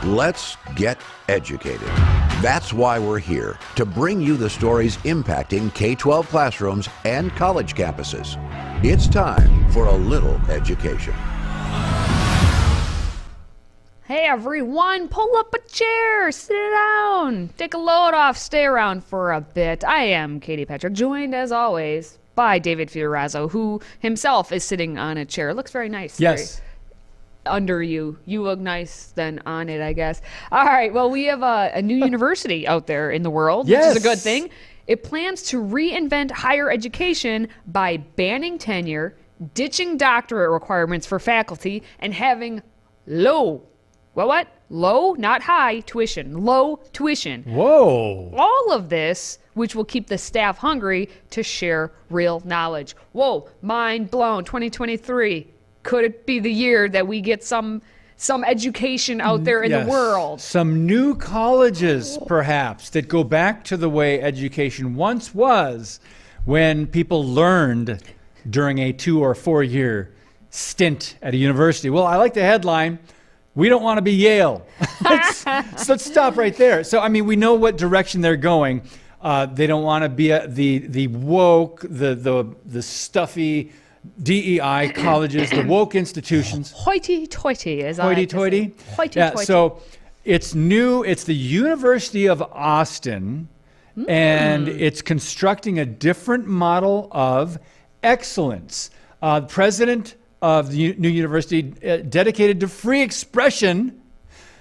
Let's get educated. That's why we're here, to bring you the stories impacting K-12 classrooms and college campuses. It's time for a little education. Hey everyone, pull up a chair, sit down, take a load off, stay around for a bit. I am Katie Patrick, joined as always by David Fiorazzo, who himself is sitting on a chair. It looks very nice. Yes. Under you. You look nice than on it, I guess. All right, well, we have a new university out there in the world, Yes. which is a good thing. It plans to reinvent higher education by banning tenure, ditching doctorate requirements for faculty, and having low, not high tuition, low tuition. Whoa. All of this, which will keep the staff hungry to share real knowledge. Whoa, mind blown, 2023. Could it be the year that we get some education out there in the world? Some new colleges, perhaps, that go back to the way education once was, when people learned during a 2 or 4 year stint at a university. Well, I like the headline. We don't want to be Yale. let's stop right there. So, I mean, we know what direction they're going. They don't want to be the woke, the stuffy DEI colleges, the woke institutions. Hoity-toity, as I like to say. Hoity-toity? Hoity-toity. Yeah, so it's new. It's the University of Austin, and it's constructing a different model of excellence. President of the new university, dedicated to free expression,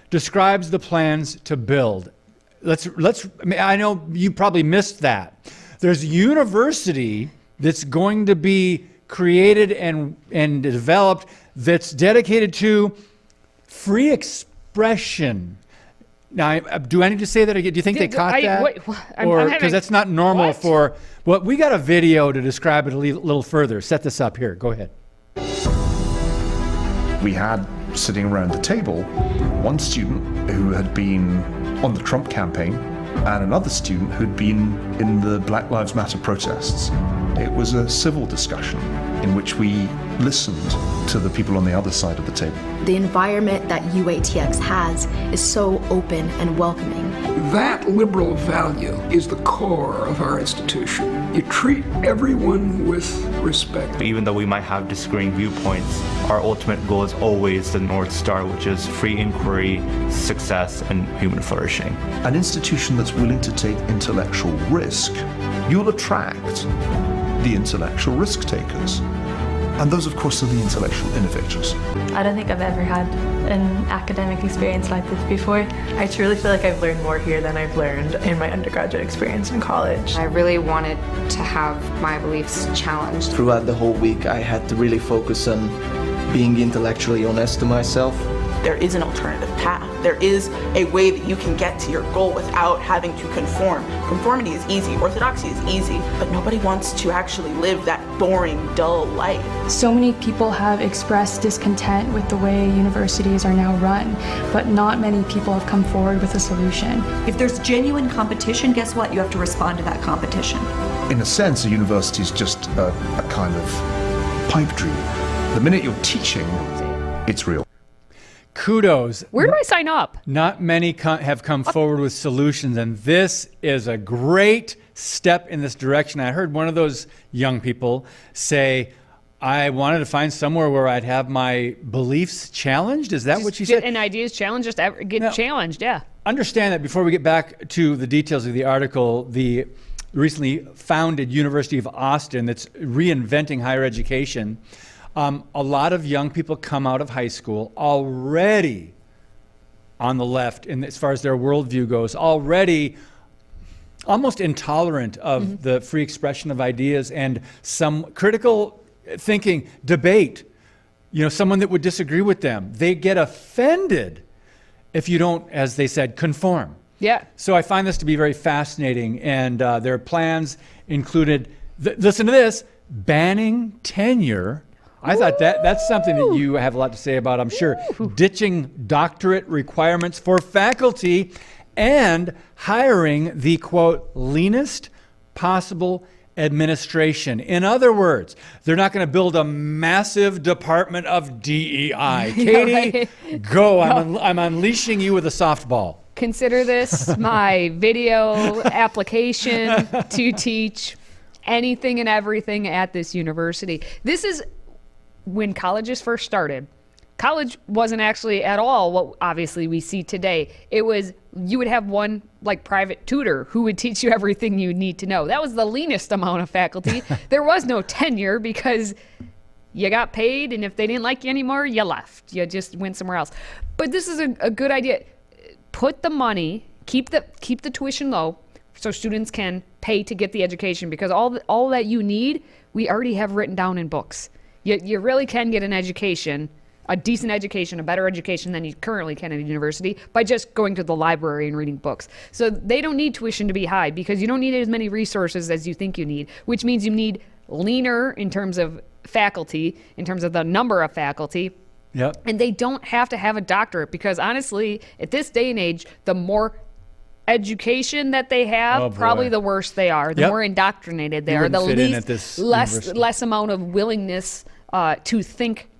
describes the plans to build. I know you probably missed that. There's a university that's going to be created and developed that's dedicated to free expression. Now, do I need to say that again? Do you think they caught that? Because that's not normal for... Well, we got a video to describe it a little further. Set this up here. Go ahead. We had sitting around the table one student who had been on the Trump campaign and another student who'd been in the Black Lives Matter protests. It was a civil discussion in which we listened to the people on the other side of the table. The environment that UATX has is so open and welcoming. That liberal value is the core of our institution. You treat everyone with respect. Even though we might have disagreeing viewpoints, our ultimate goal is always the North Star, which is free inquiry, success, and human flourishing. An institution that's willing to take intellectual risk, you'll attract the intellectual risk takers. And those, of course, are the intellectual innovators. I don't think I've ever had an academic experience like this before. I truly feel like I've learned more here than I've learned in my undergraduate experience in college. I really wanted to have my beliefs challenged. Throughout the whole week, I had to really focus on being intellectually honest to myself. There is an alternative path. There is a way that you can get to your goal without having to conform. Conformity is easy, orthodoxy is easy, but nobody wants to actually live that boring, dull life. So many people have expressed discontent with the way universities are now run, but not many people have come forward with a solution. If there's genuine competition, guess what? You have to respond to that competition. In a sense, a university is just a kind of pipe dream. The minute you're teaching, it's real. Kudos. Where do I sign up? Not many have come forward with solutions, and this is a great step in this direction. I heard one of those young people say, I wanted to find somewhere where I'd have my beliefs challenged. Is that what she said? And ideas challenged, just get challenged, yeah. Understand that before we get back to the details of the article, the recently founded University of Austin that's reinventing higher education, a lot of young people come out of high school already on the left, and as far as their worldview goes, already almost intolerant of the free expression of ideas and some critical thinking, debate. Someone that would disagree with them. They get offended if you don't, as they said, conform. Yeah. So I find this to be very fascinating, and their plans included, listen to this, banning tenure. I thought that's something that you have a lot to say about, I'm sure. Ditching doctorate requirements for faculty and hiring the, quote, leanest possible administration. In other words, they're not going to build a massive department of DEI. Katie, go. I'm unleashing you with a softball. Consider this my video application to teach anything and everything at this university. This is when colleges first started. College wasn't actually at all what obviously we see today. It was, you would have one like private tutor who would teach you everything you need to know. That was the leanest amount of faculty. There was no tenure because you got paid, and if they didn't like you anymore, you left. You just went somewhere else. But this is a good idea. Put the money, keep the tuition low so students can pay to get the education, because all that you need, we already have written down in books. You really can get an education, a decent education, a better education than you currently can at a university by just going to the library and reading books. So they don't need tuition to be high because you don't need as many resources as you think you need, which means you need leaner in terms of faculty, in terms of the number of faculty. Yep. And they don't have to have a doctorate, because honestly, at this day and age, the more education that they have, probably the worse they are. The more indoctrinated they are, the less amount of willingness to think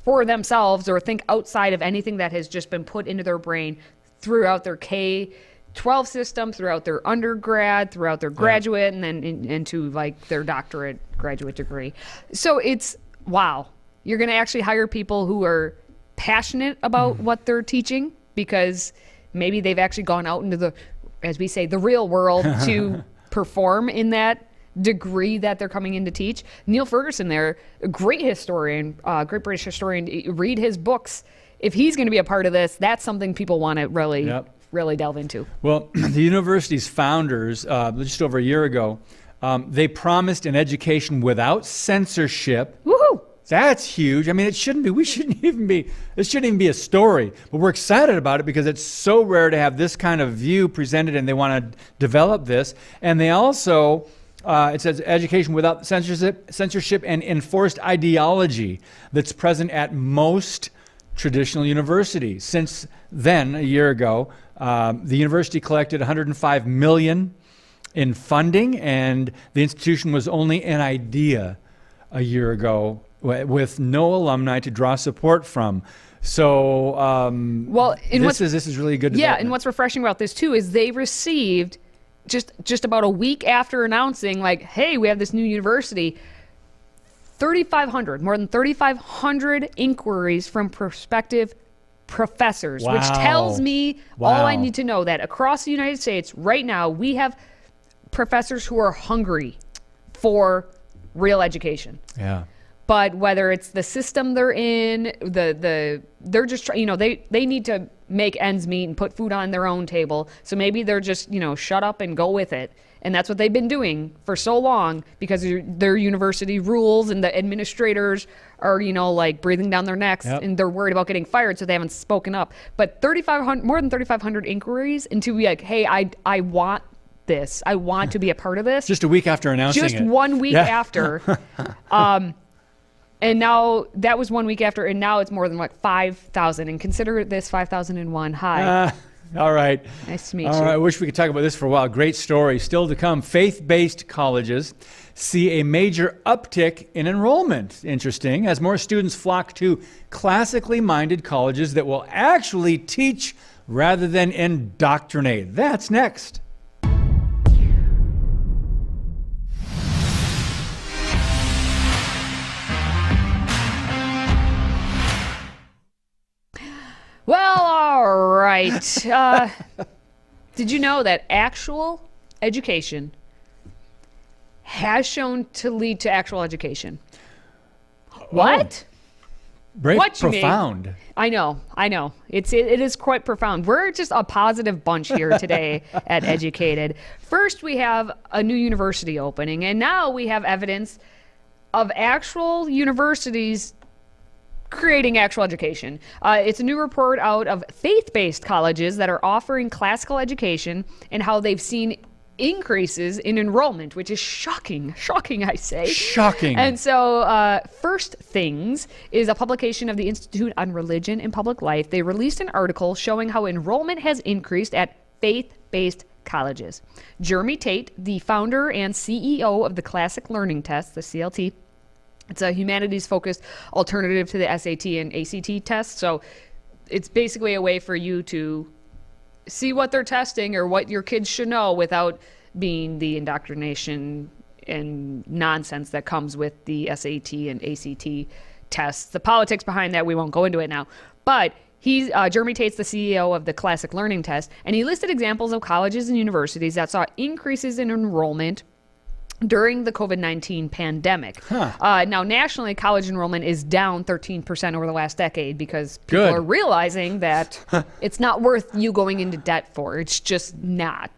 for themselves or think outside of anything that has just been put into their brain throughout their K-12 system, throughout their undergrad, throughout their graduate, and then into like their doctorate graduate degree. So it's, wow. You're going to actually hire people who are passionate about what they're teaching, because maybe they've actually gone out into the, as we say, the real world to perform in that degree that they're coming in to teach. Neil Ferguson there, a great historian, great British historian, read his books. If he's going to be a part of this, that's something people want to really delve into. Well, the university's founders, just over a year ago, they promised an education without censorship. Woohoo! That's huge. I mean, it shouldn't even be a story, but we're excited about it because it's so rare to have this kind of view presented, and they want to develop this. And they also, it says education without censorship and enforced ideology that's present at most traditional universities. Since then, a year ago, the university collected $105 million in funding, and the institution was only an idea a year ago, with no alumni to draw support from. So this is really good. Yeah, and what's refreshing about this too is they received just about a week after announcing, like, hey, we have this new university, more than 3,500 inquiries from prospective professors, which tells me all I need to know, that across the United States right now we have professors who are hungry for real education. Yeah. But whether it's the system they're in, they're just they need to make ends meet and put food on their own table. So maybe they're just shut up and go with it, and that's what they've been doing for so long because their university rules, and the administrators are like breathing down their necks, and they're worried about getting fired, so they haven't spoken up. But more than 3,500 inquiries, and to be like, hey, I want this, I want to be a part of this. Just a week after announcing it. Just 1 week after. And now that was 1 week after, and now it's more than 5,000. And consider this 5,001. Hi. All right. Nice to meet you. All right. I wish we could talk about this for a while. Great story. Still to come. Faith-based colleges see a major uptick in enrollment. Interesting. As more students flock to classically minded colleges that will actually teach rather than indoctrinate. That's next. Well, all right. Did you know that actual education has shown to lead to actual education? What? Very profound. I know. It is quite profound. We're just a positive bunch here today at Educated. First, we have a new university opening, and now we have evidence of actual universities creating actual education. It's a new report out of faith-based colleges that are offering classical education and how they've seen increases in enrollment, which is shocking, I say. Shocking. And so First Things is a publication of the Institute on Religion and Public Life. They released an article showing how enrollment has increased at faith-based colleges. Jeremy Tate, the founder and CEO of the Classic Learning Test, the CLT, it's a humanities-focused alternative to the SAT and ACT tests. So it's basically a way for you to see what they're testing or what your kids should know without being the indoctrination and nonsense that comes with the SAT and ACT tests. The politics behind that, we won't go into it now. But he's Jeremy Tate's the CEO of the Classic Learning Test, and he listed examples of colleges and universities that saw increases in enrollment during the COVID-19 pandemic. Now, nationally, college enrollment is down 13% over the last decade because people are realizing that it's not worth you going into debt for. It's just not.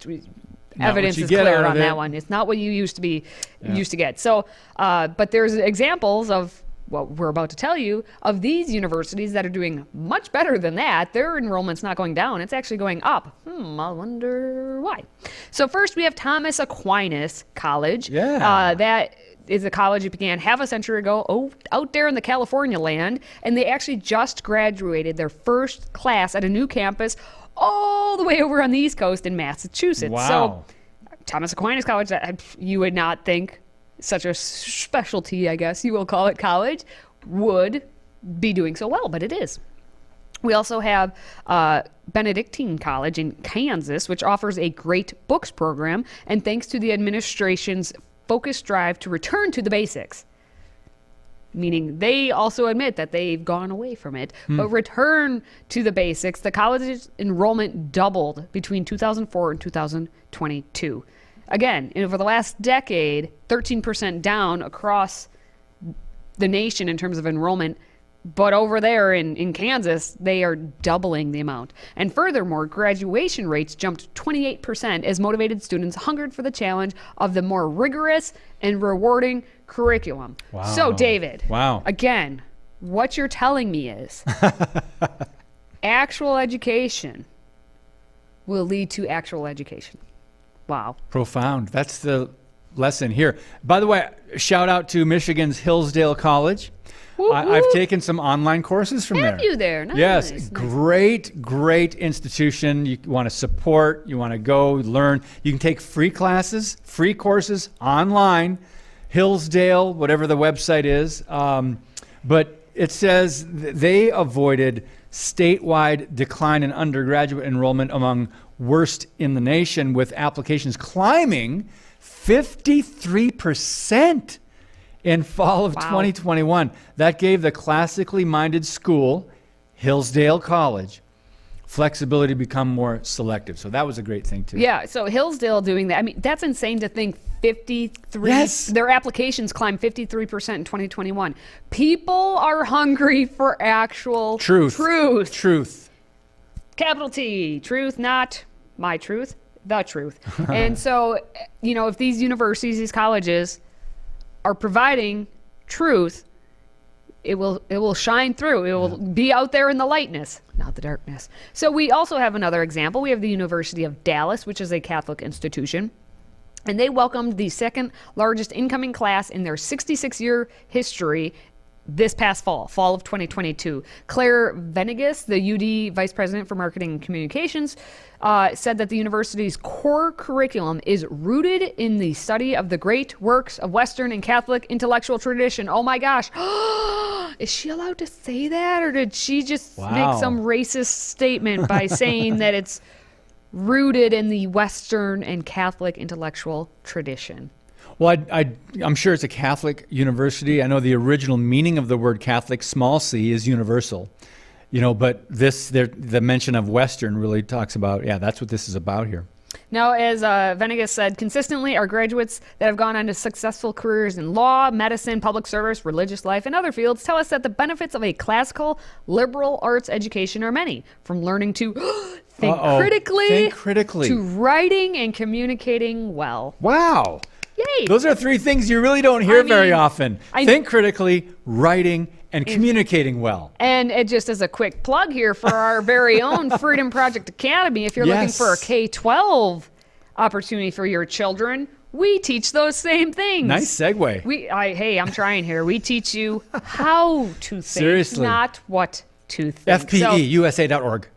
Evidence is clear on that one. It's not what you used to get. So, but there's examples of what we're about to tell you of these universities that are doing much better than that. Their enrollment's not going down. It's actually going up. I wonder why. So first we have Thomas Aquinas College. That is a college that began half a century ago out there in the California land. And they actually just graduated their first class at a new campus all the way over on the East Coast in Massachusetts. Wow. So Thomas Aquinas College, you would not think such a specialty, I guess you will call it, college would be doing so well, but it is. We also have Benedictine College in Kansas, which offers a great books program, and thanks to the administration's focused drive to return to the basics, meaning they also admit that they've gone away from it, but return to the basics. The college's enrollment doubled between 2004 and 2022. Again, over the last decade, 13% down across the nation in terms of enrollment. But over there in Kansas, they are doubling the amount. And furthermore, graduation rates jumped 28% as motivated students hungered for the challenge of the more rigorous and rewarding curriculum. Wow. So, David, wow. Again, what you're telling me is actual education will lead to actual education. Wow. Profound. That's the lesson here. By the way, shout out to Michigan's Hillsdale College. I've taken some online courses from there. Have you there? Nice. Yes. Nice. Great institution. You want to support, you want to go learn. You can take free classes, free courses online, Hillsdale, whatever the website is. But it says they avoided statewide decline in undergraduate enrollment among worst in the nation, with applications climbing 53% in fall of 2021. That gave the classically minded school, Hillsdale College, flexibility to become more selective. So that was a great thing too. Yeah, so Hillsdale doing that. I mean, that's insane to think 53. Yes. Their applications climbed 53% in 2021. People are hungry for actual truth. Capital T, truth, not my truth, the truth. And so, if these universities, these colleges are providing truth, it will shine through. It will be out there in the lightness, not the darkness. So we also have another example. We have the University of Dallas, which is a Catholic institution. And they welcomed the second largest incoming class in their 66-year history this past fall of 2022. Claire Venegas, the UD Vice President for Marketing and Communications, said that the university's core curriculum is rooted in the study of the great works of Western and Catholic intellectual tradition. Oh my gosh. Is she allowed to say that? Or did she just make some racist statement by saying that it's rooted in the Western and Catholic intellectual tradition? Well, I'm sure it's a Catholic university. I know the original meaning of the word Catholic, small c, is universal. But the mention of Western really talks about, that's what this is about here. Now, as Venegas said, consistently, our graduates that have gone on to successful careers in law, medicine, public service, religious life, and other fields tell us that the benefits of a classical liberal arts education are many, from learning to think critically to writing and communicating well. Wow. Yay. Those are three things you really don't hear very often. Think critically, writing, and communicating well. And just as a quick plug here for our very own Freedom Project Academy, if you're looking for a K-12 opportunity for your children, we teach those same things. Nice segue. Hey, I'm trying here. We teach you how to think, Seriously. not what to think. FPEUSA.org.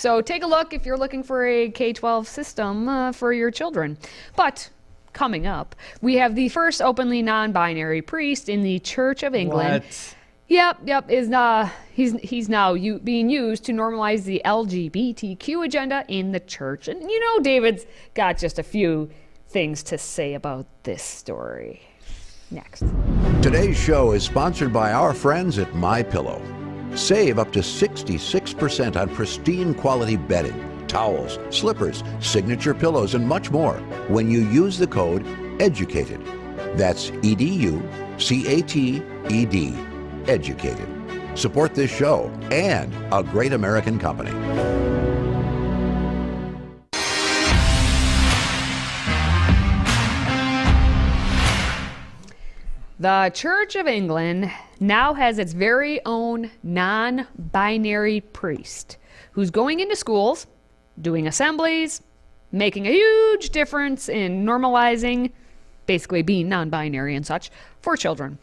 So take a look if you're looking for a K-12 system for your children. But coming up, we have the first openly non-binary priest in the Church of England. What? Yep. He's now being used to normalize the LGBTQ agenda in the church. And you know, David's got just a few things to say about this story. Next. Today's show is sponsored by our friends at MyPillow. Save up to 66% on pristine quality bedding, towels, slippers, signature pillows, and much more when you use the code EDUCATED. That's EDUCATED. Educated. Support this show and a great American company. The Church of England now has its very own non-binary priest who's going into schools, doing assemblies, making a huge difference in normalizing, basically being non-binary and such, for children.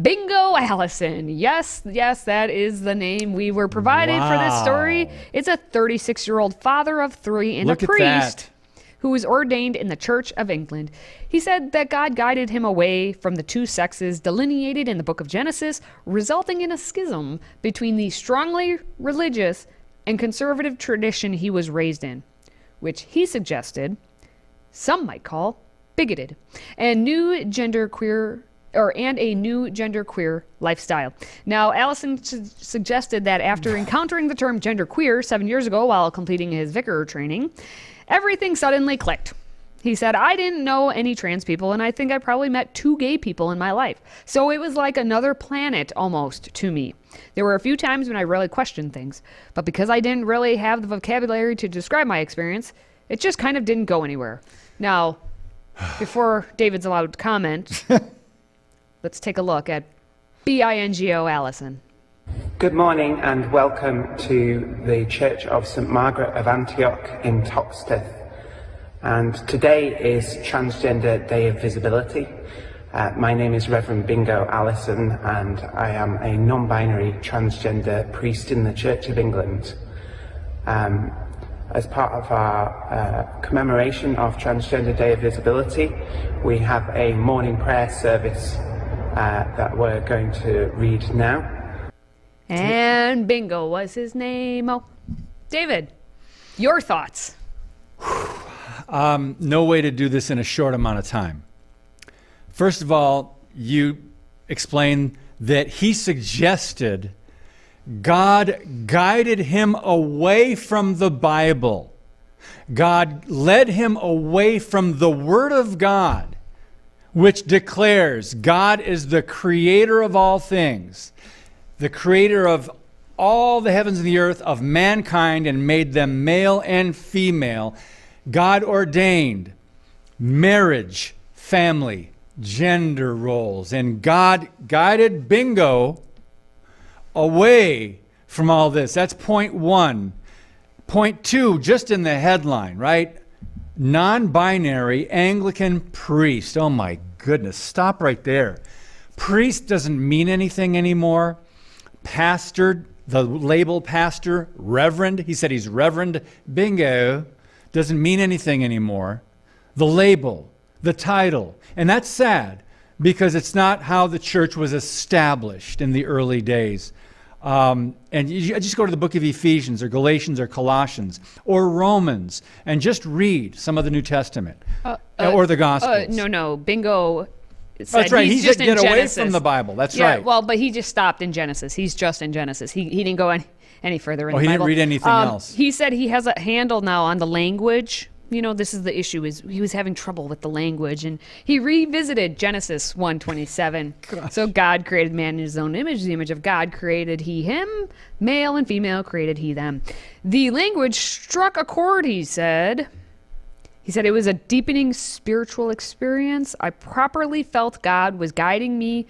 Bingo Allison. Yes, that is the name we were provided for this story. It's a 36-year-old father of 3 and Look a at priest that. who was ordained in the Church of England. He said that God guided him away from the two sexes delineated in the book of Genesis, resulting in a schism between the strongly religious and conservative tradition he was raised in, which he suggested some might call bigoted, and a new genderqueer lifestyle. Now, Allison suggested that after encountering the term genderqueer 7 years ago while completing his vicar training, everything suddenly clicked. He said, I didn't know any trans people, and I think I probably met 2 gay people in my life. So it was like another planet almost to me. There were a few times when I really questioned things, but because I didn't really have the vocabulary to describe my experience, it just kind of didn't go anywhere. Now, before David's allowed to comment, let's take a look at Bingo Allison. Good morning and welcome to the Church of St Margaret of Antioch in Toxteth. And today is Transgender Day of Visibility. My name is Reverend Bingo Allison and I am a non-binary transgender priest in the Church of England. As part of our commemoration of Transgender Day of Visibility, we have a morning prayer service that we're going to read now. And Bingo was his name. Oh, David, your thoughts? No way to do this in a short amount of time. First of all, you explained that he suggested God guided him away from the Bible. God led him away from the Word of God, which declares God is the creator of all things, the creator of all the heavens and the earth, of mankind, and made them male and female. God ordained marriage, family, gender roles, and God guided Bingo away from all this. That's point 1. Point 2, just in the headline, right? Non-binary Anglican priest. Oh my goodness, stop right there. Priest doesn't mean anything anymore. Pastor, the label pastor, reverend, he said he's Reverend Bingo, doesn't mean anything anymore. The label, the title, and that's sad because it's not how the church was established in the early days. And you just go to the book of Ephesians or Galatians or Colossians or Romans and just read some of the New Testament or the Gospels. No, Bingo said that's right. he's He just said get in away Genesis. from the Bible. That's yeah, right. Well, but he just stopped in Genesis. He's just in Genesis. He didn't go any further in the Bible. He didn't read anything else. He said he has a handle now on the language. You know, this is the issue, is he was having trouble with the language, and he revisited Genesis 1:27. So God created man in his own image. The image of God created he him. Male and female created he them. The language struck a chord, he said. He said it was a deepening spiritual experience. I properly felt God was guiding me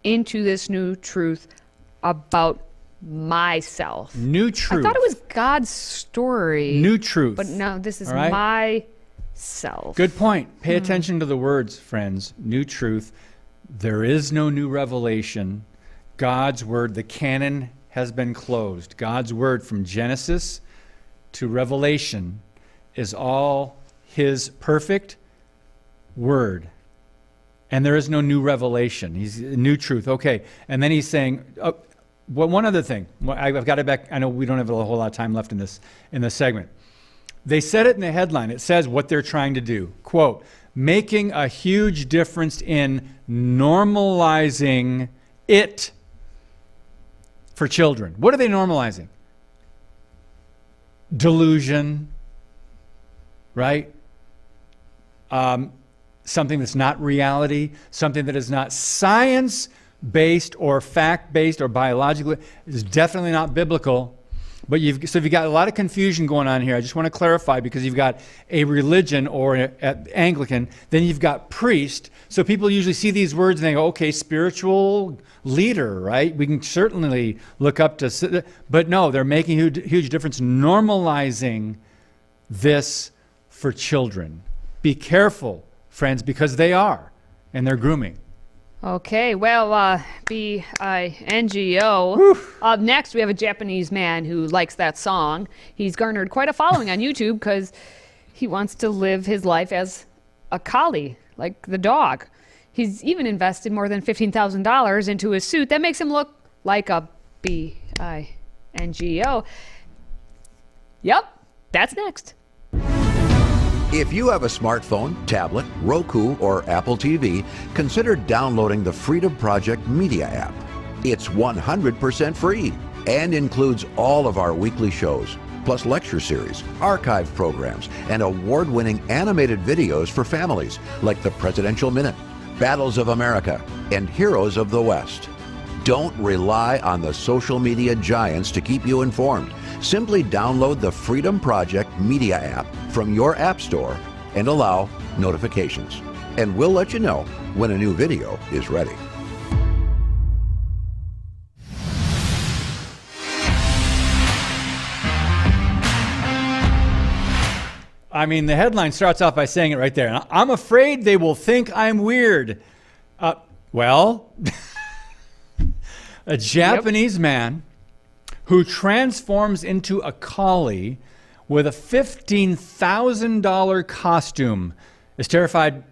into this new truth about myself. New truth. I thought it was God's story. New truth. But no, this is All right? myself. Good point. Pay attention to the words, friends. New truth. There is no new revelation. God's word, the canon has been closed. God's word from Genesis to revelation is all his perfect word. And there is no new revelation. He's new truth. Okay. And then he's saying, well, one other thing. I've got it back. I know we don't have a whole lot of time left in this segment. They said it in the headline. It says what they're trying to do. Quote, making a huge difference in normalizing it for children. What are they normalizing? Delusion, right? Something that's not reality, something that is not science-based or fact-based or biological, is definitely not biblical. But you've got a lot of confusion going on here. I just want to clarify, because you've got a religion or an Anglican, then you've got priest. So people usually see these words and they go, okay, spiritual leader, right? We can certainly look up to, but no, they're making a huge difference, normalizing this for children. Be careful, friends, because they are, and they're grooming. Okay, well, B-I-N-G-O. Up next, we have a Japanese man who likes that song. He's garnered quite a following on YouTube because he wants to live his life as a collie, like the dog. He's even invested more than $15,000 into his suit. That makes him look like a B-I-N-G-O. Yep, that's next. If you have a smartphone, tablet, Roku, or Apple TV, consider downloading the Freedom Project Media app. It's 100% free and includes all of our weekly shows, plus lecture series, archive programs, and award-winning animated videos for families like the Presidential Minute, Battles of America, and Heroes of the West. Don't rely on the social media giants to keep you informed. Simply download the Freedom Project Media app from your app store and allow notifications. And we'll let you know when a new video is ready. I mean, the headline starts off by saying it right there. I'm afraid they will think I'm weird. Well, a Japanese man who transforms into a collie with a $15,000 costume is terrified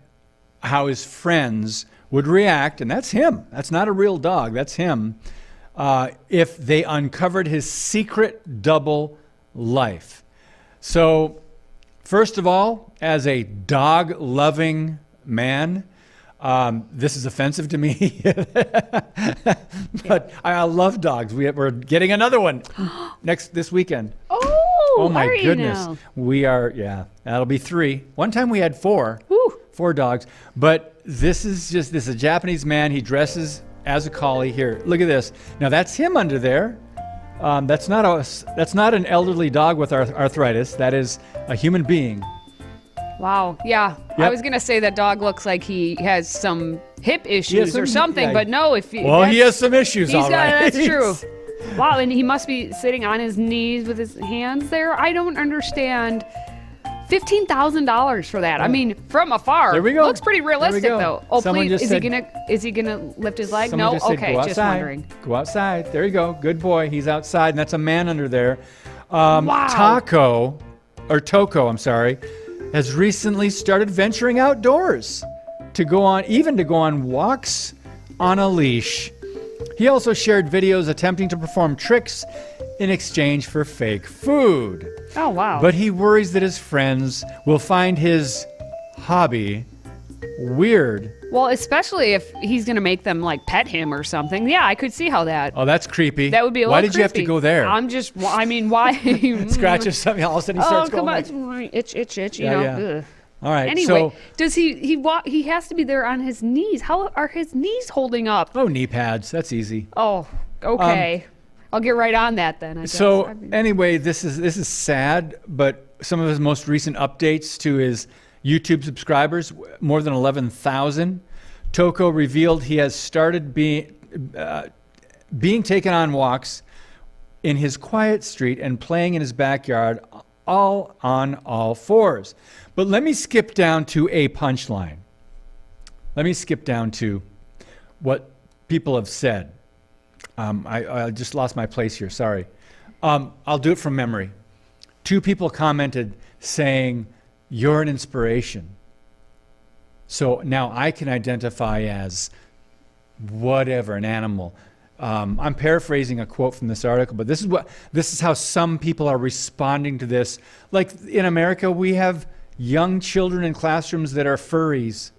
how his friends would react, and that's him. That's not a real dog. That's him. If they uncovered his secret double life. So, first of all, as a dog-loving man, this is offensive to me, but I love dogs. We're getting another one this weekend. Oh my goodness. We are, that'll be 3. One time we had 4. Woo. 4 dogs, but this is a Japanese man. He dresses as a collie. Here, look at this. Now that's him under there. That's not an elderly dog with arthritis. That is a human being. Wow. Yeah. Yep. I was going to say that dog looks like he has some hip issues or something, but no. He has some issues, all right. That's true. Wow. And he must be sitting on his knees with his hands there. I don't understand. $15,000 for that. I mean, from afar, there we go. Looks pretty realistic, though. Oh, someone please, is he gonna lift his leg? No. Okay, just wondering. Go outside. There you go. Good boy. He's outside, and that's a man under there. Wow. Toko, I'm sorry, has recently started venturing outdoors to go on walks on a leash. He also shared videos attempting to perform tricks in exchange for fake food. Oh, wow. But he worries that his friends will find his hobby weird. Well, especially if he's going to make them like pet him or something. Yeah, I could see how that. Oh, that's creepy. That would be a Why little did you have to go there? Why? Scratches something, all of a sudden he starts going. Oh, come on. Itch, you know. Yeah. All right. Anyway, does he has to be there on his knees. How are his knees holding up? Oh, knee pads. That's easy. Oh, okay. I'll get right on that then, I guess. So anyway, this is sad, but some of his most recent updates to his YouTube subscribers, more than 11,000. Toko revealed he has started being taken on walks in his quiet street and playing in his backyard, all on all fours. But let me skip down to a punchline. Let me skip down to what people have said. I just lost my place here, sorry. I'll do it from memory. 2 people commented saying, "You're an inspiration." So now I can identify as whatever, an animal. I'm paraphrasing a quote from this article, but this is how some people are responding to this. Like in America, we have young children in classrooms that are furries,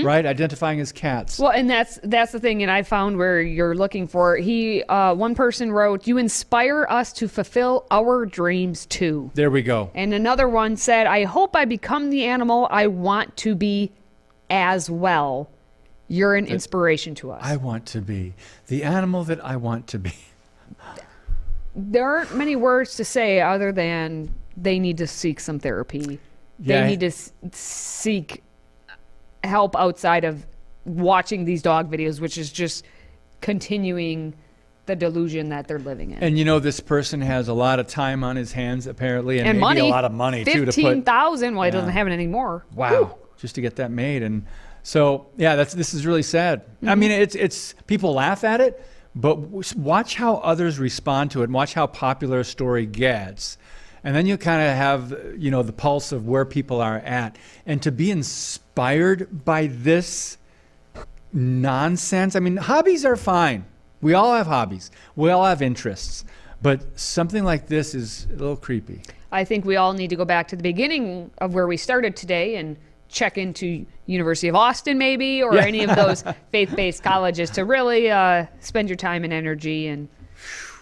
right? Identifying as cats. Well, and that's the thing, and I found where you're looking for. One person wrote, "You inspire us to fulfill our dreams too." There we go. And another one said, "I hope I become the animal I want to be as well. You're an inspiration to us." I want to be the animal that I want to be. There aren't many words to say other than they need to seek some therapy. Yeah. They need to seek help outside of watching these dog videos, which is just continuing the delusion that they're living in. And you know, this person has a lot of time on his hands, apparently, and maybe money, a lot of money too to put. $15,000. Well, he doesn't have it anymore. Wow, Whew. just to get that made. And so, yeah, this is really sad. I mean, it's people laugh at it, but watch how others respond to it, and watch how popular a story gets. And then you kind of have, you know, the pulse of where people are at. And to be inspired by this nonsense, I mean, hobbies are fine. We all have hobbies. We all have interests. But something like this is a little creepy. I think we all need to go back to the beginning of where we started today and check into University of Austin maybe, or any of those faith-based colleges to really spend your time and energy, and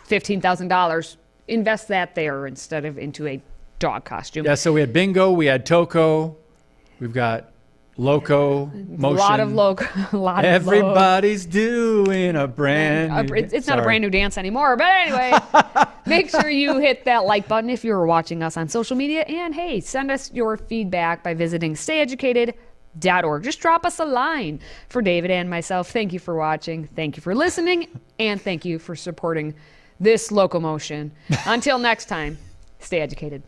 $15,000. Invest that there instead of into a dog costume. Yeah, so we had bingo, we had Toco, we've got Loco, Motion. A lot of Loco. Everybody's doing a brand new... It's not a brand new dance anymore, but anyway, make sure you hit that like button if you're watching us on social media, and hey, send us your feedback by visiting stayeducated.org. Just drop us a line. For David and myself, thank you for watching, thank you for listening, and thank you for supporting this locomotion. Until next time, stay educated.